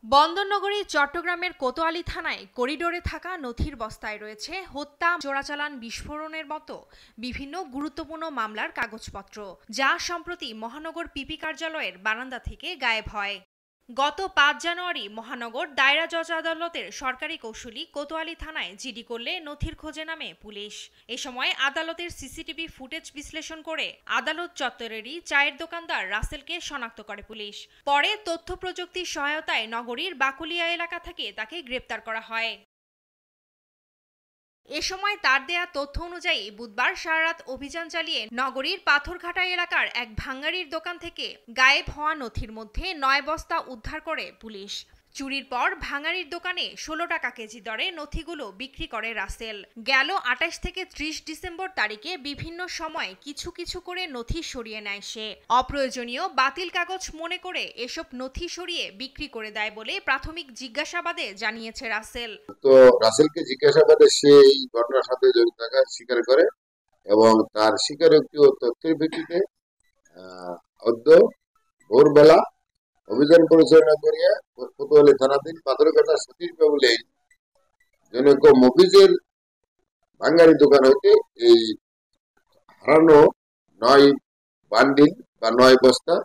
বন্দরনগরী চট্টগ্রামের কোতোয়ালি থানায় করিডোরে থাকা নথির বস্তায় রয়েছে হত্যা, চোরাচালান, বিস্ফোরণের মতো বিভিন্ন গুরুত্বপূর্ণ মামলার কাগজপত্র, যা সম্প্রতি মহানগর পিপি কার্যালয়ের বারান্দা থেকে গায়েব হয়। গত ৫ জানুয়ারি মহানগর দায়রা জজ আদালতের সরকারি কৌঁসুলি কোতোয়ালি থানায় জিডি করলে নথির খোঁজে নামে পুলিশ। এ সময় আদালতের সিসিটিভি ফুটেজ বিশ্লেষণ করে আদালত চত্বরেরই চায়ের দোকানদার রাসেলকে শনাক্ত করে পুলিশ। পরে তথ্য প্রযুক্তির সহায়তায় নগরীর বাকুলিয়া এলাকা থেকে তাকে গ্রেপ্তার করা হয়। এ সময় তার দেয়া তথ্য অনুযায়ী বুধবার সারারাত অভিযান চালিয়ে নগরীর পাথরঘাটা এলাকার এক ভাঙাড়ির দোকান থেকে গায়েব হওয়া নথির মধ্যে ৯ বস্তা উদ্ধার করে পুলিশ। চুরির পর ভাঙাড়ির দোকানে ১৬ টাকা কেজি দরে নথিগুলো বিক্রি করে রাসেল। গেল ২৮ থেকে ৩০ ডিসেম্বর তারিখে বিভিন্ন সময় কিছু কিছু করে নথি সরিয়ে নেয় সে। অপ্রয়োজনীয় বাতিল কাগজ মনে করে এসব নথি সরিয়ে বিক্রি করে দেয় বলে প্রাথমিক জিজ্ঞাসাবাদে জানিয়েছে রাসেল। তো রাসেলকে জিজ্ঞাসাবাদে সে এই ঘটনার সাথে জড়িত থাকার স্বীকার করে এবং তার স্বীকারোক্তি ও তথ্যের ভিত্তিতে অদ্য ভোরবেলা অভিযান পরিচালনা করিয়া কোতোয়ালি থানাধীন পাথরঘাটা সতীশ বাবু লেন জনৈক মফিজের ভাঙ্গারি দোকান হইতে এই হারানো ৯ বান্ডিল বা ৯ বস্তা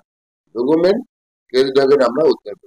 ডকুমেন্ট কেস ডকেট আমরা উদ্ধার করি।